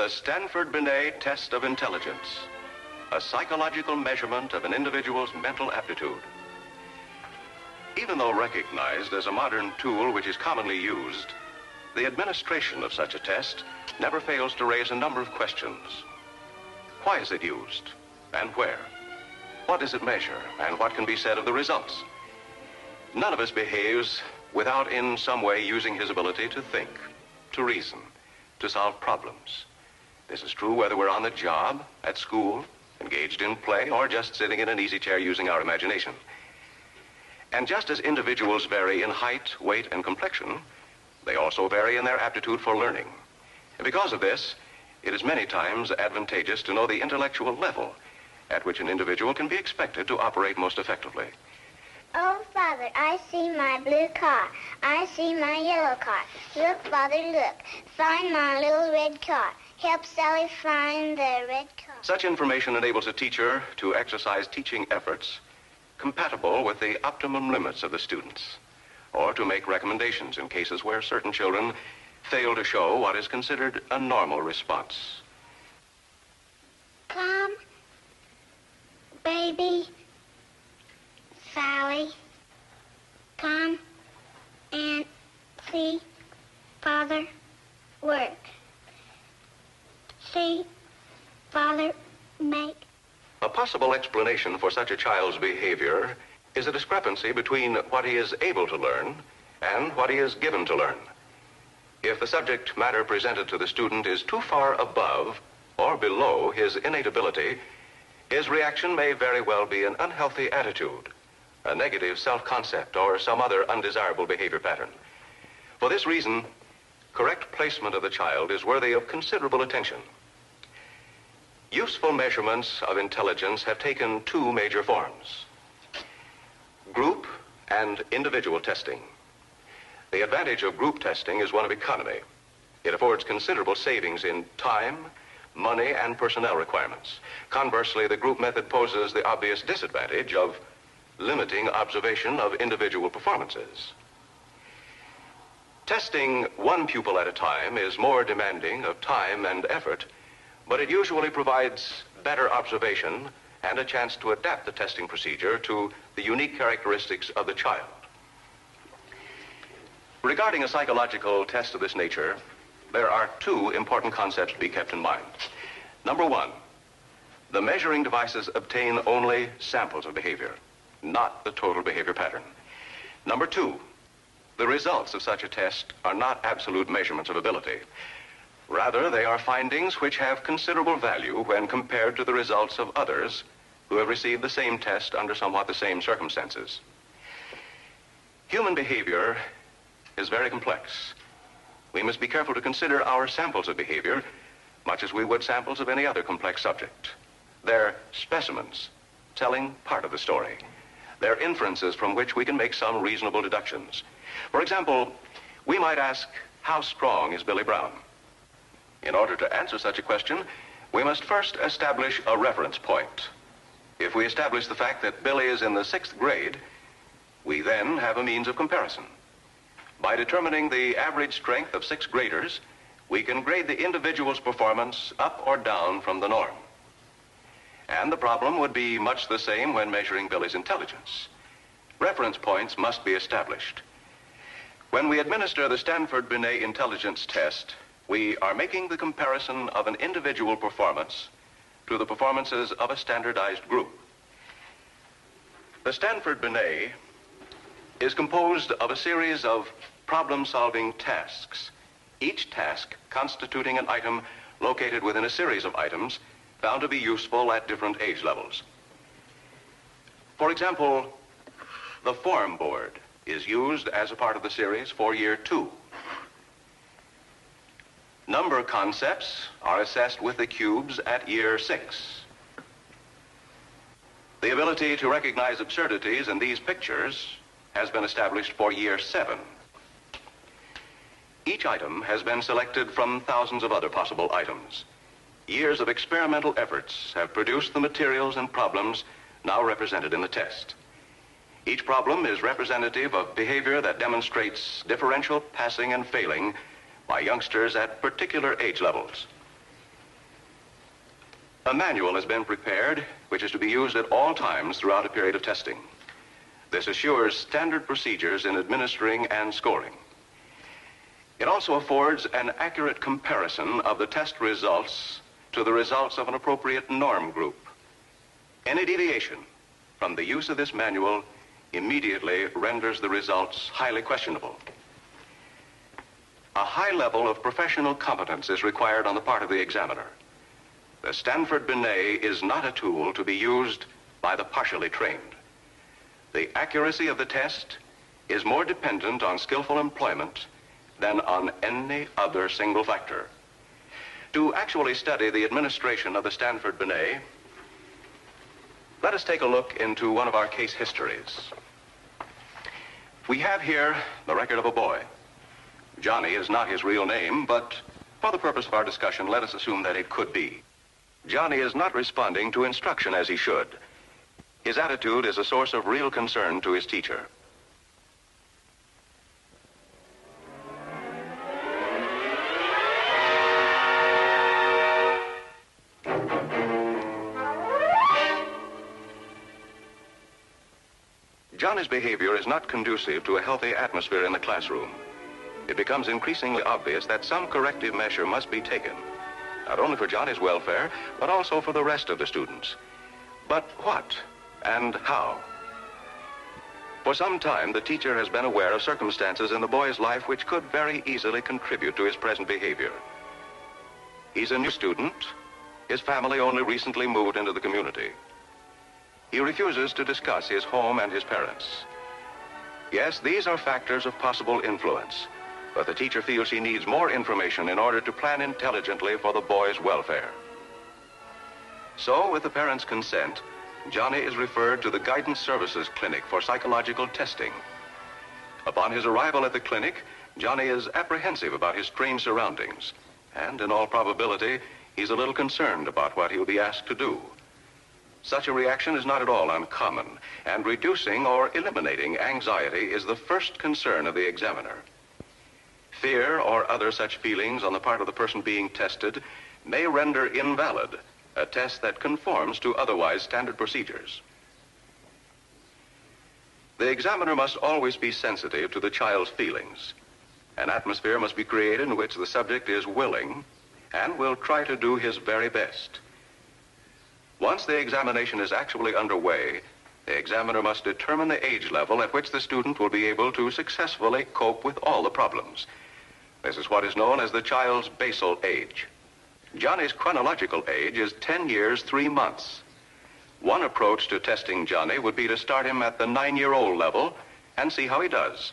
The Stanford-Binet Test of Intelligence, a psychological measurement of an individual's mental aptitude. Even though recognized as a modern tool which is commonly used, the administration of such a test never fails to raise a number of questions. Why is it used, and where? What does it measure, and what can be said of the results? None of us behaves without in some way using his ability to think, to reason, to solve problems. This is true whether we're on the job, at school, engaged in play, or just sitting in an easy chair using our imagination. And just as individuals vary in height, weight, and complexion, they also vary in their aptitude for learning. And because of this, it is many times advantageous to know the intellectual level at which an individual can be expected to operate most effectively. Oh, Father, I see my blue car. I see my yellow car. Look, Father, look. Find my little red car. Help Sally find the red car. Such information enables a teacher to exercise teaching efforts compatible with the optimum limits of the students, or to make recommendations in cases where certain children fail to show what is considered a normal response. Come, baby, Sally, come and see Father work. See Father make. A possible explanation for such a child's behavior is a discrepancy between what he is able to learn and what he is given to learn. If the subject matter presented to the student is too far above or below his innate ability, his reaction may very well be an unhealthy attitude, a negative self-concept, or some other undesirable behavior pattern. For this reason, correct placement of the child is worthy of considerable attention. Useful measurements of intelligence have taken two major forms: group and individual testing. The advantage of group testing is one of economy. It affords considerable savings in time, money, and personnel requirements. Conversely, the group method poses the obvious disadvantage of limiting observation of individual performances. Testing one pupil at a time is more demanding of time and effort, but it usually provides better observation and a chance to adapt the testing procedure to the unique characteristics of the child. Regarding a psychological test of this nature, there are two important concepts to be kept in mind. Number one, the measuring devices obtain only samples of behavior, not the total behavior pattern. Number two, the results of such a test are not absolute measurements of ability. Rather, they are findings which have considerable value when compared to the results of others who have received the same test under somewhat the same circumstances. Human behavior is very complex. We must be careful to consider our samples of behavior much as we would samples of any other complex subject. They're specimens telling part of the story. They're inferences from which we can make some reasonable deductions. For example, we might ask, how strong is Billy Brown? In order to answer such a question, we must first establish a reference point. If we establish the fact that Billy is in the 6th grade, we then have a means of comparison. By determining the average strength of 6th graders, we can grade the individual's performance up or down from the norm. And the problem would be much the same when measuring Billy's intelligence. Reference points must be established. When we administer the Stanford-Binet intelligence test, we are making the comparison of an individual performance to the performances of a standardized group. The Stanford-Binet is composed of a series of problem-solving tasks, each task constituting an item located within a series of items found to be useful at different age levels. For example, the form board is used as a part of the series for year 2. Number concepts are assessed with the cubes at year 6. The ability to recognize absurdities in these pictures has been established for year 7. Each item has been selected from thousands of other possible items. Years of experimental efforts have produced the materials and problems now represented in the test. Each problem is representative of behavior that demonstrates differential passing and failing by youngsters at particular age levels. A manual has been prepared, which is to be used at all times throughout a period of testing. This assures standard procedures in administering and scoring. It also affords an accurate comparison of the test results to the results of an appropriate norm group. Any deviation from the use of this manual immediately renders the results highly questionable. A high level of professional competence is required on the part of the examiner. The Stanford Binet is not a tool to be used by the partially trained. The accuracy of the test is more dependent on skillful employment than on any other single factor. To actually study the administration of the Stanford Binet, let us take a look into one of our case histories. We have here the record of a boy. Johnny is not his real name, but for the purpose of our discussion, let us assume that it could be. Johnny is not responding to instruction as he should. His attitude is a source of real concern to his teacher. Johnny's behavior is not conducive to a healthy atmosphere in the classroom. It becomes increasingly obvious that some corrective measure must be taken, not only for Johnny's welfare, but also for the rest of the students. But what and how? For some time, the teacher has been aware of circumstances in the boy's life which could very easily contribute to his present behavior. He's a new student. His family only recently moved into the community. He refuses to discuss his home and his parents. Yes, these are factors of possible influence, but the teacher feels he needs more information in order to plan intelligently for the boy's welfare. So, with the parents' consent, Johnny is referred to the Guidance Services Clinic for psychological testing. Upon his arrival at the clinic, Johnny is apprehensive about his strange surroundings, and in all probability, he's a little concerned about what he'll be asked to do. Such a reaction is not at all uncommon, and reducing or eliminating anxiety is the first concern of the examiner. Fear or other such feelings on the part of the person being tested may render invalid a test that conforms to otherwise standard procedures. The examiner must always be sensitive to the child's feelings. An atmosphere must be created in which the subject is willing and will try to do his very best. Once the examination is actually underway, the examiner must determine the age level at which the student will be able to successfully cope with all the problems. This is what is known as the child's basal age. Johnny's chronological age is 10 years, 3 months. One approach to testing Johnny would be to start him at the 9-year-old level and see how he does.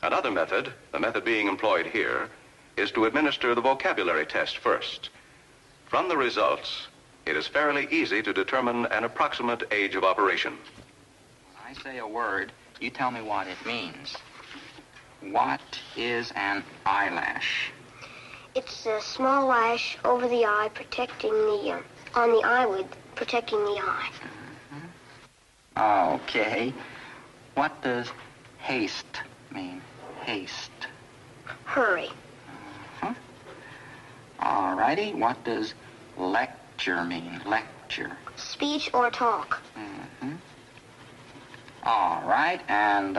Another method, the method being employed here, is to administer the vocabulary test first. From the results, it is fairly easy to determine an approximate age of operation. When I say a word, you tell me what it means. What is an eyelash? It's a small lash over the eye protecting on the eyelid, protecting the eye. Okay. What does haste mean? Haste. Hurry. All righty. What does lecture mean? Lecture. Speech or talk. All right. And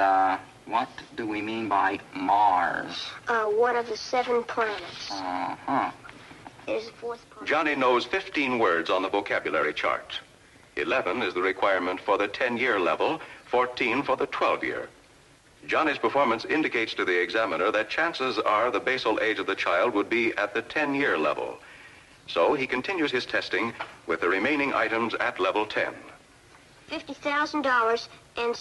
what do we mean by Mars? One of the 7 planets. There's the 4th planet. Johnny knows 15 words on the vocabulary chart. 11 is the requirement for the 10-year level, 14 for the 12-year. Johnny's performance indicates to the examiner that chances are the basal age of the child would be at the 10-year level. So he continues his testing with the remaining items at level 10. $50,000 and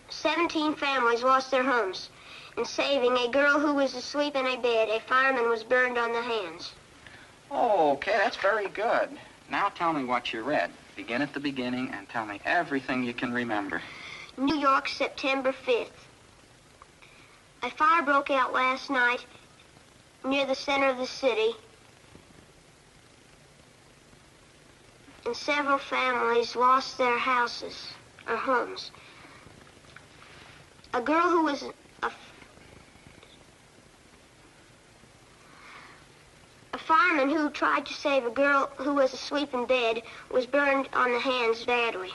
17 families lost their homes. In saving a girl who was asleep in a bed, a fireman was burned on the hands. Oh, okay, that's very good. Now tell me what you read. Begin at the beginning and tell me everything you can remember. New York, September 5th. A fire broke out last night near the center of the city, and several families lost their houses or homes. A girl who was fireman who tried to save a girl who was asleep in bed was burned on the hands badly.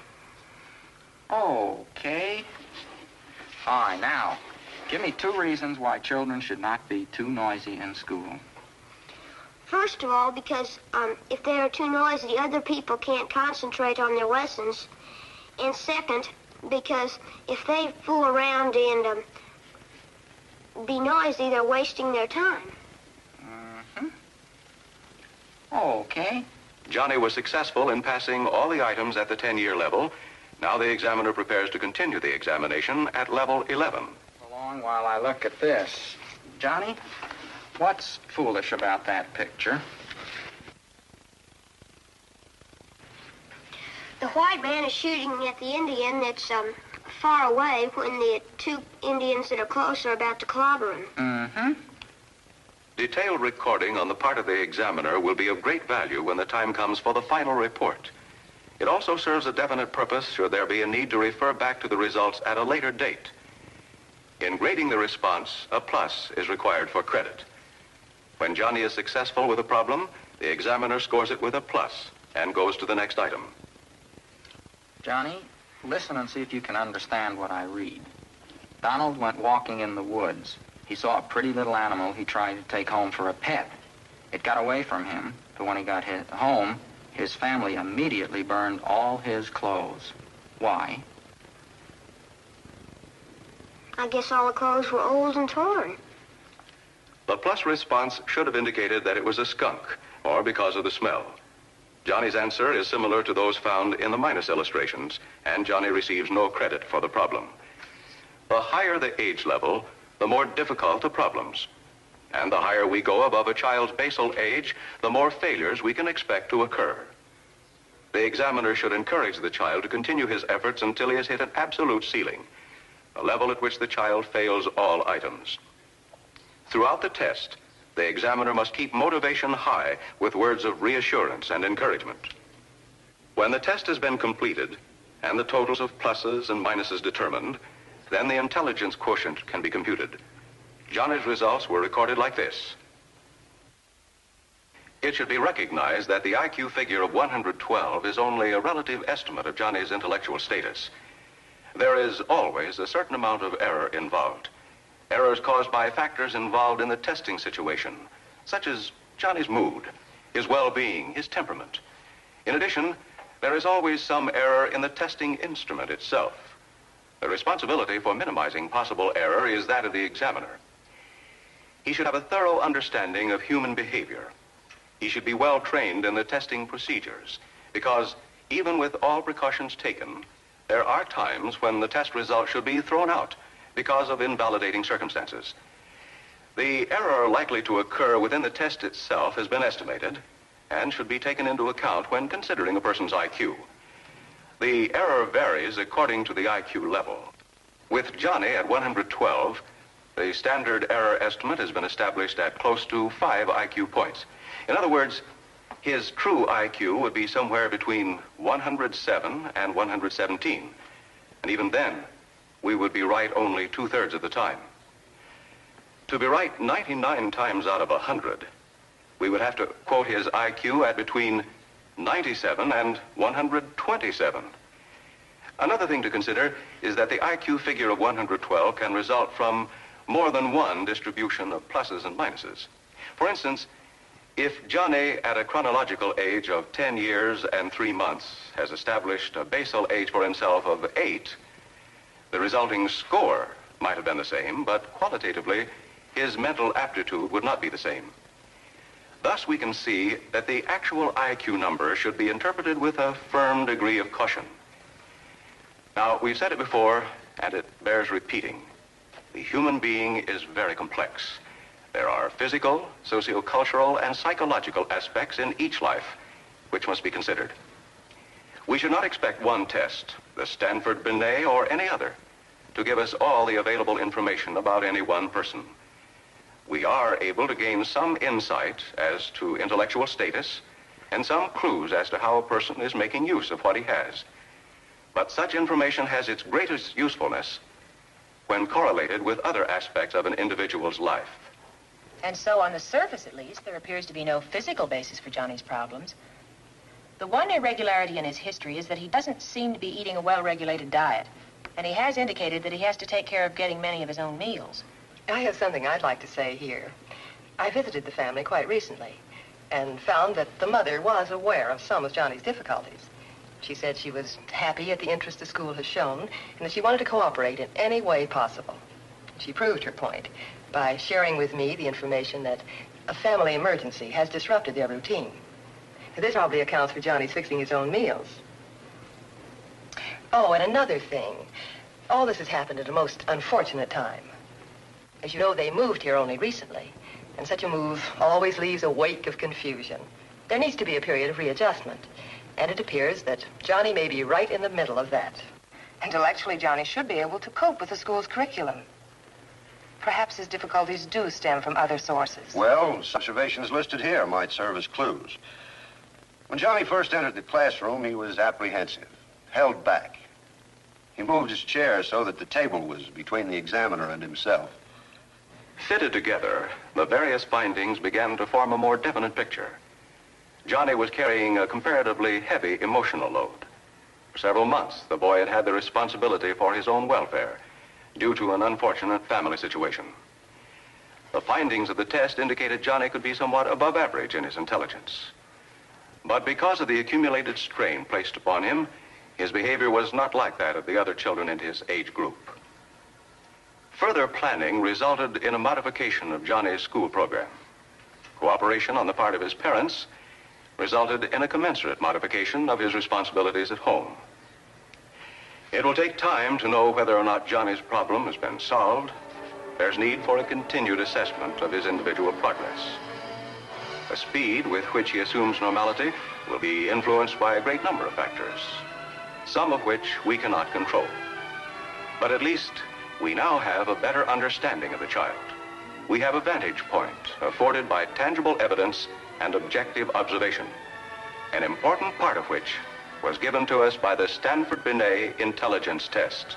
Okay. All right, now, give me 2 reasons why children should not be too noisy in school. First of all, because if they are too noisy, other people can't concentrate on their lessons. And second, because if they fool around and be noisy, they're wasting their time. Mm-hmm. Okay. Johnny was successful in passing all the items at the 10-year level. Now the examiner prepares to continue the examination at level 11. Along while I look at this. Johnny, what's foolish about that picture? The white man is shooting at the Indian that's far away when the 2 Indians that are close are about to clobber him. Mm-hmm. Detailed recording on the part of the examiner will be of great value when the time comes for the final report. It also serves a definite purpose should there be a need to refer back to the results at a later date. In grading the response, a plus is required for credit. When Johnny is successful with a problem, the examiner scores it with a plus and goes to the next item. Johnny, listen and see if you can understand what I read. Donald went walking in the woods. He saw a pretty little animal he tried to take home for a pet. It got away from him, but when he got home, his family immediately burned all his clothes. Why? I guess all the clothes were old and torn. The plus response should have indicated that it was a skunk, or because of the smell. Johnny's answer is similar to those found in the minus illustrations, and Johnny receives no credit for the problem. The higher the age level, the more difficult the problems. And the higher we go above a child's basal age, the more failures we can expect to occur. The examiner should encourage the child to continue his efforts until he has hit an absolute ceiling, a level at which the child fails all items. Throughout the test, the examiner must keep motivation high with words of reassurance and encouragement. When the test has been completed and the totals of pluses and minuses determined, then the intelligence quotient can be computed. Johnny's results were recorded like this. It should be recognized that the IQ figure of 112 is only a relative estimate of Johnny's intellectual status. There is always a certain amount of error involved. Errors caused by factors involved in the testing situation, such as Johnny's mood, his well-being, his temperament. In addition, there is always some error in the testing instrument itself. The responsibility for minimizing possible error is that of the examiner. He should have a thorough understanding of human behavior. He should be well trained in the testing procedures, because even with all precautions taken, there are times when the test result should be thrown out because of invalidating circumstances. The error likely to occur within the test itself has been estimated and should be taken into account when considering a person's IQ. The error varies according to the IQ level. With Johnny at 112, the standard error estimate has been established at close to 5 IQ points. In other words, his true IQ would be somewhere between 107 and 117. And even then, we would be right only 2/3 of the time. To be right 99 times out of 100, we would have to quote his IQ at between 97 and 127. Another thing to consider is that the IQ figure of 112 can result from more than one distribution of pluses and minuses. For instance, if Johnny at a chronological age of 10 years and 3 months has established a basal age for himself of 8, the resulting score might have been the same, but qualitatively, his mental aptitude would not be the same. Thus, we can see that the actual IQ number should be interpreted with a firm degree of caution. Now, we've said it before, and it bears repeating. The human being is very complex. There are physical, sociocultural, and psychological aspects in each life which must be considered. We should not expect one test, the Stanford Binet or any other, to give us all the available information about any one person. We are able to gain some insight as to intellectual status and some clues as to how a person is making use of what he has. But such information has its greatest usefulness when correlated with other aspects of an individual's life. And so, on the surface at least, there appears to be no physical basis for Johnny's problems. The one irregularity in his history is that he doesn't seem to be eating a well-regulated diet. And he has indicated that he has to take care of getting many of his own meals. I have something I'd like to say here. I visited the family quite recently and found that the mother was aware of some of Johnny's difficulties. She said she was happy at the interest the school has shown and that she wanted to cooperate in any way possible. She proved her point by sharing with me the information that a family emergency has disrupted their routine. This probably accounts for Johnny's fixing his own meals. Oh, and another thing. All this has happened at a most unfortunate time. As you know, they moved here only recently, and such a move always leaves a wake of confusion. There needs to be a period of readjustment, and it appears that Johnny may be right in the middle of that. Intellectually, Johnny should be able to cope with the school's curriculum. Perhaps his difficulties do stem from other sources. Well, observations listed here might serve as clues. When Johnny first entered the classroom, he was apprehensive, held back. He moved his chair so that the table was between the examiner and himself. Fitted together, the various findings began to form a more definite picture. Johnny was carrying a comparatively heavy emotional load. For several months, the boy had had the responsibility for his own welfare due to an unfortunate family situation. The findings of the test indicated Johnny could be somewhat above average in his intelligence. But because of the accumulated strain placed upon him, his behavior was not like that of the other children in his age group. Further planning resulted in a modification of Johnny's school program. Cooperation on the part of his parents resulted in a commensurate modification of his responsibilities at home. It will take time to know whether or not Johnny's problem has been solved. There's need for a continued assessment of his individual progress. The speed with which he assumes normality will be influenced by a great number of factors, some of which we cannot control. But at least we now have a better understanding of the child. We have a vantage point afforded by tangible evidence and objective observation, an important part of which was given to us by the Stanford-Binet intelligence test.